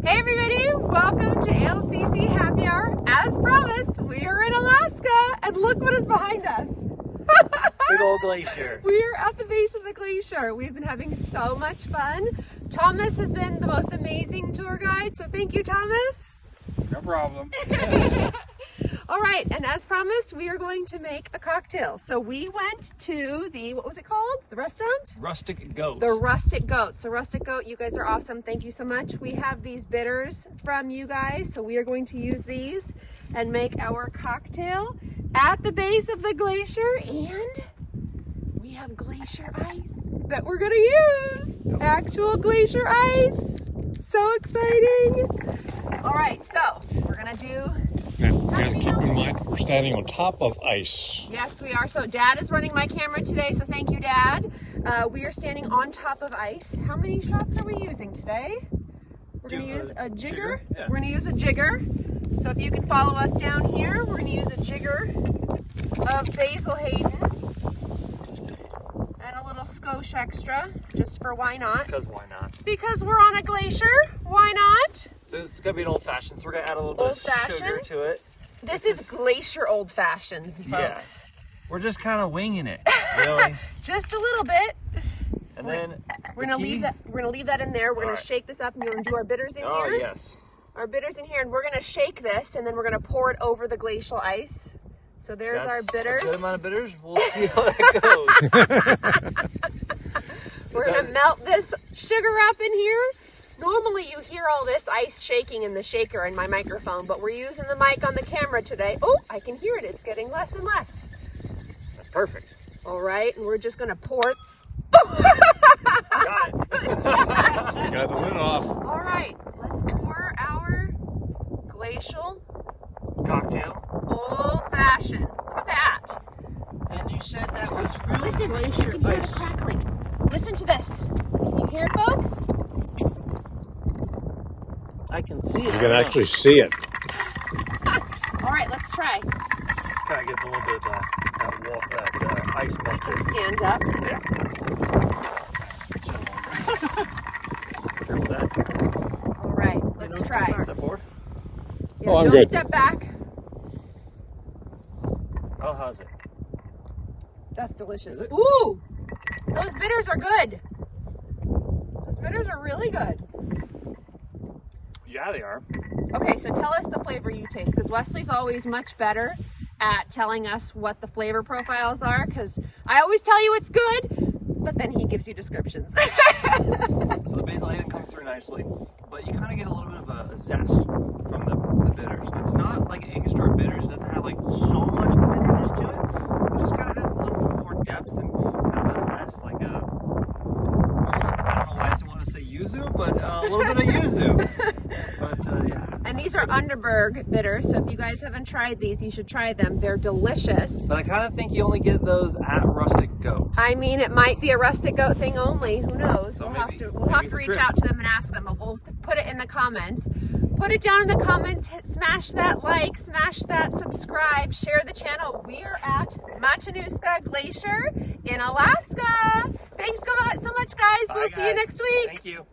Hey everybody, welcome to ALCC Happy Hour. As promised, we are in Alaska, and look what is behind us. Big old glacier. We are at the base of the glacier. We've been having so much fun. Thomas has been the most amazing tour guide, so thank you, Thomas. No problem. All right, and as promised, we are going to make a cocktail. So we went to the, what was it called? The restaurant? Rustic Goat. The Rustic Goat. So Rustic Goat, you guys are awesome. Thank you so much. We have these bitters from you guys, so we are going to use these and make our cocktail at the base of the glacier, and we have glacier ice that we're gonna use. Actual glacier ice. So exciting. All right, so we're gonna do... And keep in mind, we're standing on top of ice. Yes, we are. So Dad is running my camera today, so thank you, Dad. We are standing on top of ice. How many shots are we using today? We're going to use a jigger. Yeah. We're going to use a jigger. So if you can follow us down here, we're going to use a jigger of Basil Hayden and a little skosh extra, just for why not? Because why not? Because we're on a glacier. Why not? So it's going to be an old-fashioned, so we're going to add a little bit of sugar to it. This is glacier old-fashioned, folks. Yes. We're just kind of winging it, really. Just a little bit. And then we're gonna leave that. We're gonna leave that in there. We're gonna right. shake this up, and we're gonna do our bitters in here. Oh yes. Our bitters in here, and we're gonna shake this, and then we're gonna pour it over the glacial ice. So there's our bitters. A good amount of bitters. We'll see how that goes. We're gonna melt this sugar up in here. Normally you hear all this ice shaking in the shaker in my microphone, but we're using the mic on the camera today. Oh, I can hear it. It's getting less and less. That's perfect. All right, and we're just gonna pour it. Got it. You got the lid off. All right, let's pour our glacial Cocktail. old-fashioned. Look at that. And you said that was really Listen, you glacier can hear the ice. crackling. Listen to this. Can you hear it, folks? I can see it. You can actually see it. All right, let's try. Let's kind of get a little bit of that ice melted. Stand up. Yeah. Careful that. All right, let's try. Step forward. Yeah, Oh, I'm don't good. step back. Oh, how's it? That's delicious. Is it? Ooh, those bitters are good. Those bitters are really good. Yeah, they are. Okay, so tell us the flavor you taste, because Wesley's always much better at telling us what the flavor profiles are, because I always tell you it's good, but then he gives you descriptions. So the basil Hayden comes through nicely, but you kind of get a little bit of a zest from the bitters. It's not like Angostura bitters. It doesn't have like so much bitterness to it. It just kind of has a little bit more depth and kind of a zest, like a, I don't know why I want to say yuzu, but a little bit of yuzu. But yeah. And these are Underberg bitters, so if you guys haven't tried these, you should try them. They're delicious. But I kind of think you only get those at Rustic Goat. I mean, it might be a Rustic Goat thing only. Who knows? So we'll maybe have it's to a reach trick. out to them and ask them, but we'll put it in the comments. Put it down in the comments, smash that like, smash that subscribe, share the channel. We are at Matanuska Glacier in Alaska. Thanks so much, guys. Bye, We'll see you guys. next week. Thank you.